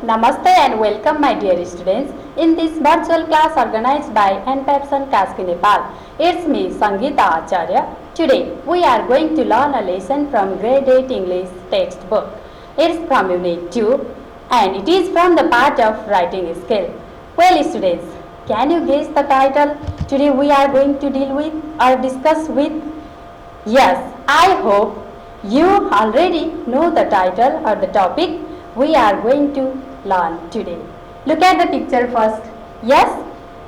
Namaste and welcome my dear students in this virtual class organized by NPABSAN Kaski, Nepal. It's me Sangeeta Acharya. Today we are going to learn a lesson from grade 8 English textbook. It's from unit 2 and it is from the part of writing skill. Well students, can you guess the title today we are going to deal with or discuss with? Yes, I hope you already know the title or the topic we are going to learn today. Look at the picture first. Yes,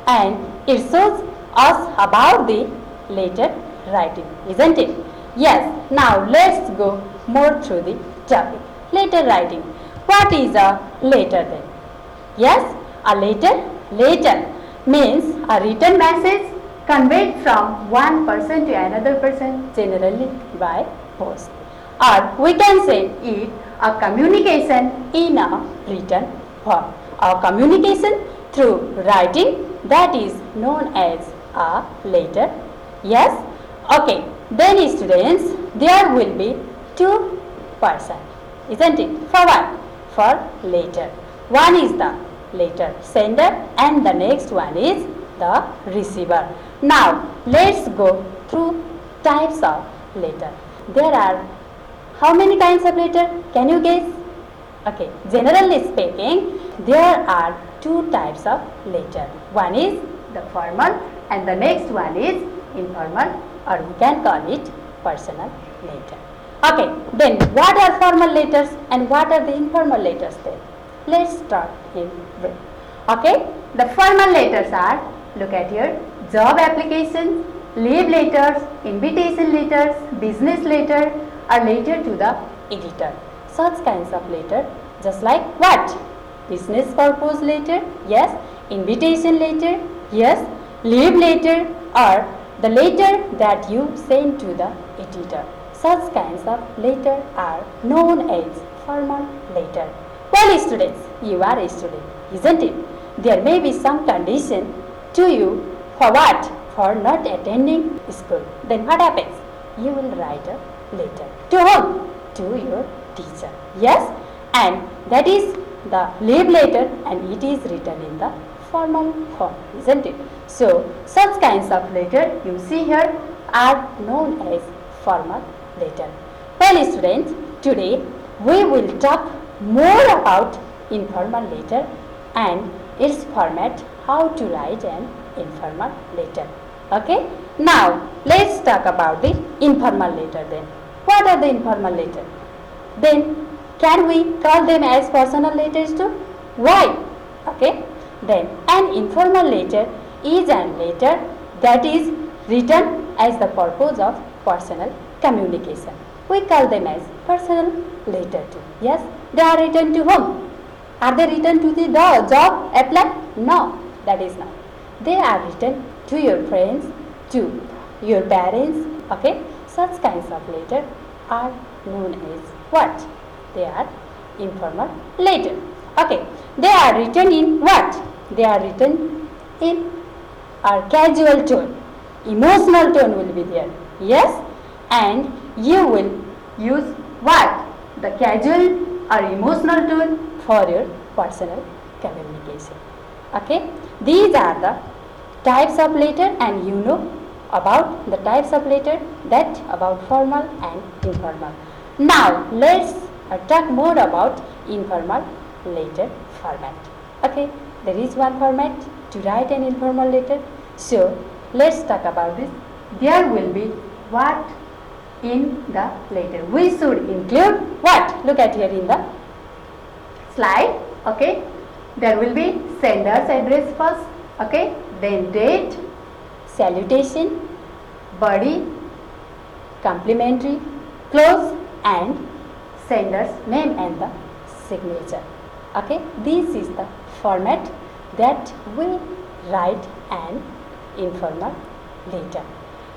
and it shows us about the letter writing, isn't it? Yes, now let's go more through the topic. Letter writing. What is a letter then? Yes, a letter means a written message conveyed from one person to another person, generally by post. Or we can say it a communication in a written form. A communication through writing, that is known as a letter. Yes? Okay. Then students, there will be two persons, isn't it? For what? For letter. One is the letter sender and the next one is the receiver. Now, let's go through types of letter. There are how many kinds of letter? Can you guess? Okay, generally speaking, there are two types of letter. One is the formal and the next one is informal, or we can call it personal letter. Okay, then what are formal letters and what are the informal letters then? Let's start in brief. Okay, the formal letters are, look at here, job applications, leave letters, invitation letters, business letter, or letter to the editor. Such kinds of letter, just like what? Business purpose letter, yes. Invitation letter, yes. Leave letter, or the letter that you send to the editor. Such kinds of letter are known as formal letter. Well students, you are a student, isn't it? There may be some condition to you for what? For not attending school. Then what happens? You will write a letter. To whom? To your teacher. Yes? And that is the leave letter and it is written in the formal form, isn't it? So, such kinds of letter you see here are known as formal letter. Well students, today we will talk more about informal letter and its format, how to write an informal letter. Okay? Now, let's talk about the informal letter then. What are the informal letter? Then, can we call them as personal letters too? Why? Okay? Then, an informal letter is an letter that is written as the purpose of personal communication. We call them as personal letter too. Yes? They are written to whom? Are they written to the job apply? No, that is not. They are written to your friends, to your parents. Okay? Such kinds of letter are known as what? They are informal letter. Okay. They are written in what? They are written in a casual tone. Emotional tone will be there. Yes? And you will use what? The casual or emotional tone for your personal communication. Okay? These are the types of letter and you know about the types of letter, that about formal and informal. Now let's talk more about informal letter format. Okay, there is one format to write an informal letter. So let's talk about this. There will be what in the letter. We should include what? Look at here in the slide. Okay, there will be sender's address first. Okay, then date, salutation, body, complimentary, close, and sender's name and the signature. Okay, this is the format that we write an informal letter.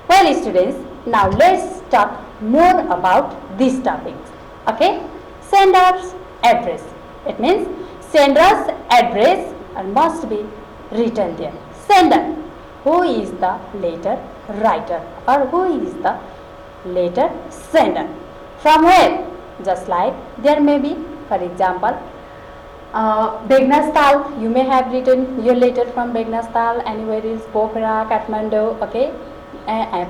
Well students, now let's talk more about these topics. Okay, sender's address. It means sender's address must be written there. Sender, who is the letter writer or who is the letter sender? From where? Just like there may be, for example, Begnastal, you may have written your letter from Begnastal, anywhere is Pokhara, Kathmandu, okay,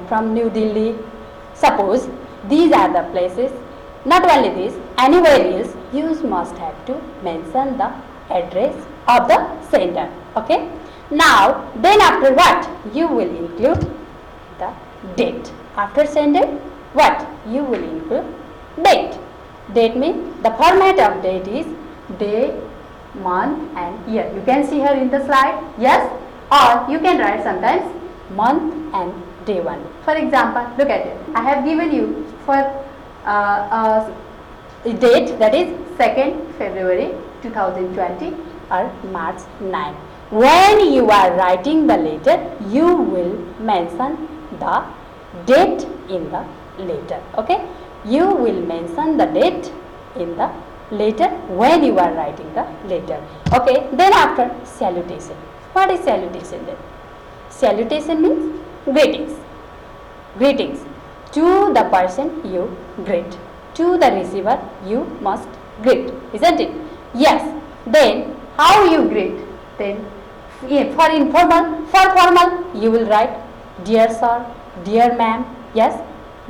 from New Delhi. Suppose these are the places. Not only this, anywhere else, you must have to mention the address of the sender, okay. Now, then after what? You will include the date. After sender, what? You will include date. Date means the format of date is day, month and year. You can see here in the slide, yes, or you can write sometimes month and day one. For example, look at it. I have given you for date, that is 2nd February 2020 or March 9. When you are writing the letter, you will mention the date in the letter, okay. You will mention the date in the letter when you are writing the letter, okay. Then after, salutation. What is salutation then? Salutation means greetings. Greetings to the person you greet, to the receiver you must greet, isn't it? Yes. Then how you greet? Then for informal, for formal you will write dear sir, dear ma'am, yes.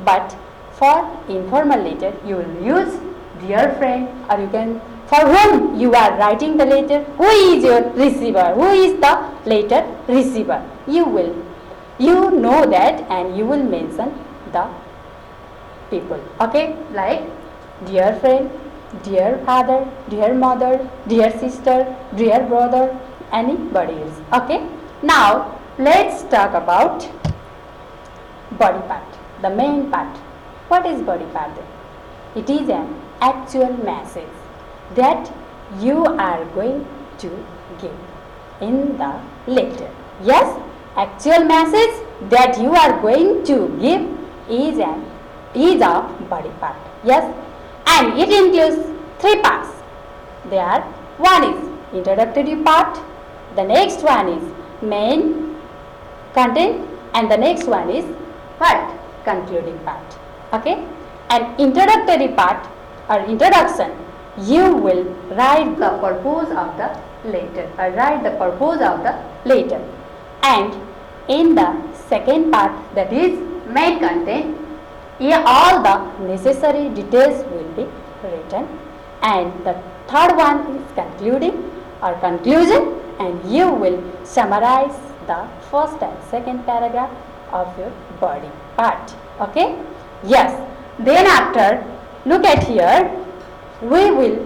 But for informal letter you will use dear friend, or you can, for whom you are writing the letter, who is your receiver, who is the letter receiver, you know that, and you will mention the people, okay, like dear friend, dear father, dear mother, dear sister, dear brother, anybody else, okay. Now let's talk about body part, the main part. What is body part then? It is an actual message that you are going to give in the letter. Yes, actual message that you are going to give is a body part. Yes, and it includes 3 parts. There, one is introductory part, the next one is main content, and the next one is what? Concluding part. Okay, an introductory part or introduction, you will write the purpose of the letter, and in the second part, that is main content, all the necessary details will be written, and the third one is concluding or conclusion, and you will summarize the first and second paragraph of your body part, okay. Yes, then after, look at here, we will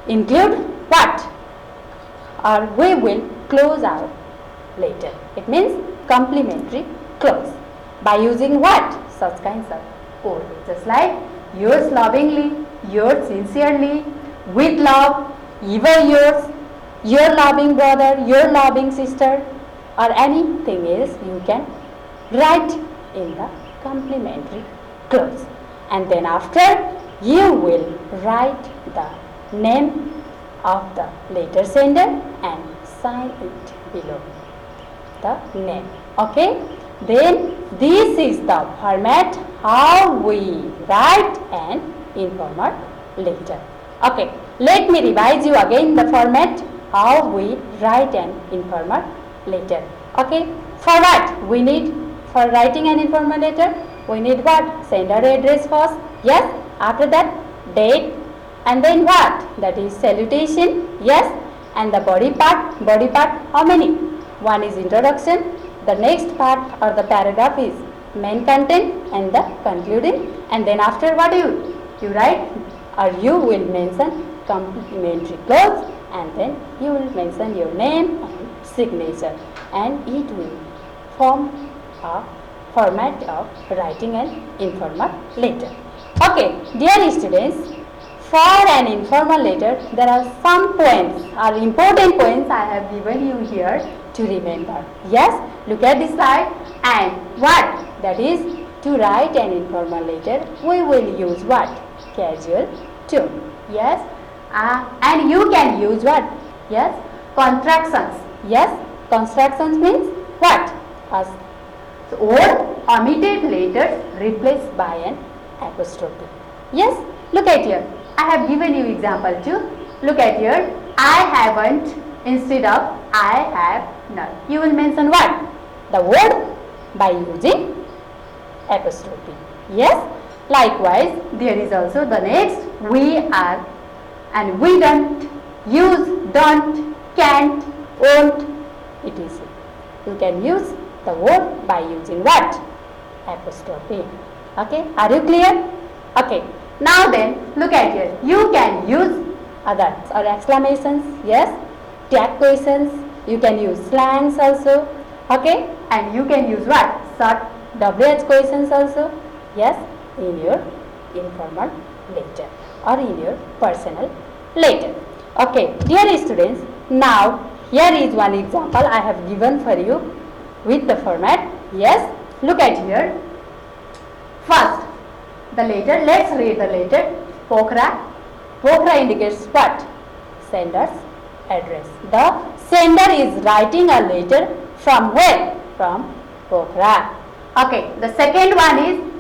include what? Or we will close our letter. It means complimentary close. By using what? Such kinds of code. Just like yours lovingly, yours sincerely, with love, ever yours, your loving brother, your loving sister, or anything else you can write in the complimentary close. And then after, you will write the name of the letter sender and sign it below the name, okay. Then this is the format how we write an informal letter, okay. Let me revise you again the format how we write an informal letter, okay. For what we need? For writing an informal letter, we need what? Sender address first, yes. After that, date, and then what? That is salutation, yes. And the body part, how many? One is introduction, the next part or the paragraph is main content and the concluding, and then after what you write, or you will mention complimentary close, and then you will mention your name and signature, and it will form a format of writing an informal letter. Okay, dear students, for an informal letter, there are some points or important points I have given you here to remember. Yes, look at this slide, and what? That is, to write an informal letter, we will use what? Casual tone. Yes, and you can use what? Yes, contractions. Yes, contractions means what? Or omitted letters replaced by an apostrophe. Yes, look at here. I have given you example too. Look at here. I haven't instead of I have not. You will mention what? The word by using apostrophe. Yes. Likewise, there is also the next we are and we don't, use, don't, can't, won't, etc. You can use the word by using what? Apostrophe. Okay, are you clear? Okay, now then look at here. You can use others or exclamations, yes, tag questions, you can use slangs also, okay, and you can use what? Short WH questions also, yes, in your informal letter or in your personal letter. Okay, dear students, now here is one example I have given for you with the format. Yes, look at here. First, the letter, let's read the letter. Pokhara. Pokhara indicates what? Sender's address. The sender is writing a letter from where? From Pokhara. Okay, the second one is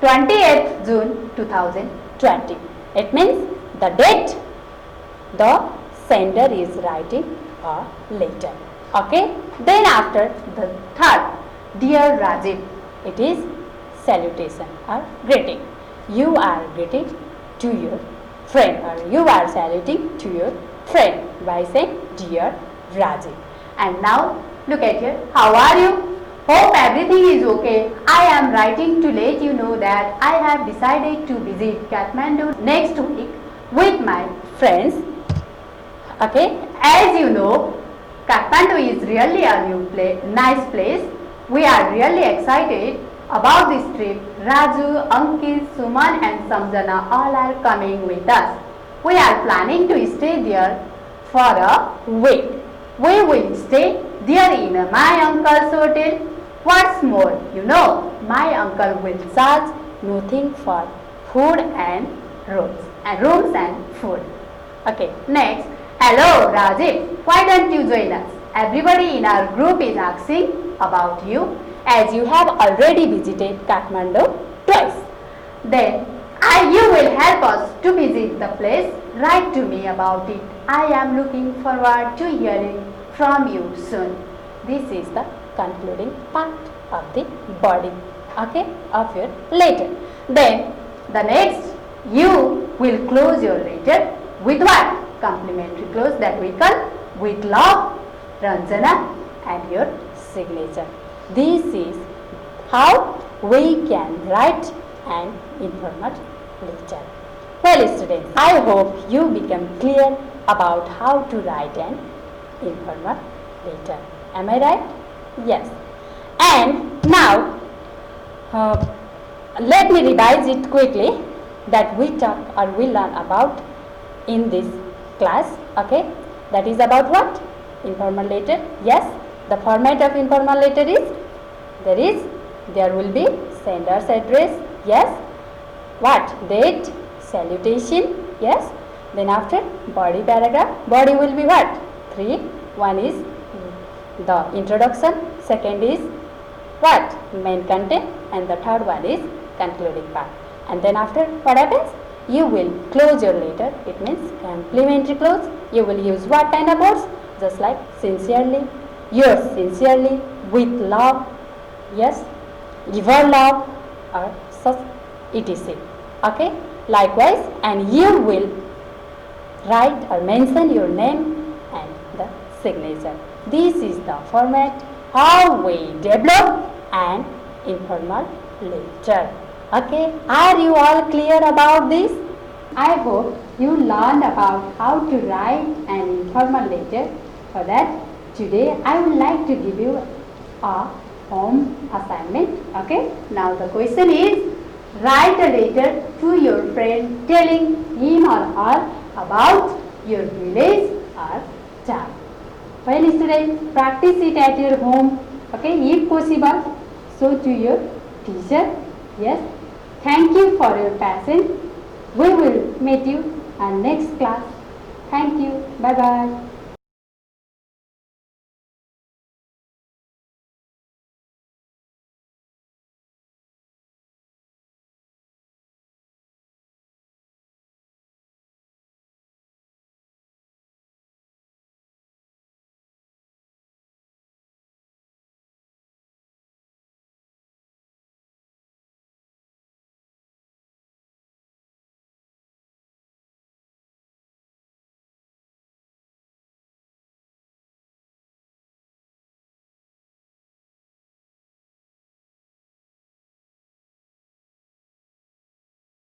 28th June 2020. It means the date the sender is writing a letter. Okay, then after the third, dear Rajiv, it is salutation or greeting. You are greeting to your friend or you are saluting to your friend by saying dear Rajiv. And now look at here. How are you? Hope everything is okay. I am writing to let you know that I have decided to visit Kathmandu next week with my friends. Okay, as you know, Kathmandu is really a nice place. We are really excited about this trip. Raju, Ankit, Suman and Samjana all are coming with us. We are planning to stay there for a week. We will stay there in my uncle's hotel. What's more, you know, my uncle will charge nothing for food and rooms and food. Okay, next. Hello Rajiv, why don't you join us? Everybody in our group is asking about you as you have already visited Kathmandu twice. Then you will help us to visit the place. Write to me about it. I am looking forward to hearing from you soon. This is the concluding part of the body, okay, of your letter. Then the next, you will close your letter with what? Complimentary close that we call with love, Ranjana and your signature. This is how we can write an informal letter. Well students, I hope you become clear about how to write an informal letter. Am I right? Yes. And now let me revise it quickly that we talk or we learn about in this class. Okay, that is about what? Informal letter. Yes, the format of informal letter is there will be sender's address. Yes, what? Date, salutation. Yes, then after body paragraph. Body will be what? 3. One is the introduction, second is what? Main content, and the third one is concluding part. And then after what happens? You will close your letter. It means complimentary close. You will use what kind of words? Just like sincerely, yours sincerely, with love, yes, your love, or such etc. Okay. Likewise, and you will write or mention your name and the signature. This is the format how we develop an informal letter. Okay, are you all clear about this? I hope you learned about how to write an informal letter. For that, today I would like to give you a home assignment. Okay, now the question is, write a letter to your friend telling him or her about your village or town. Well students, practice it at your home. Okay, if possible, show to your teacher. Yes, thank you for your patience. We will meet you in next class. Thank you. Bye bye.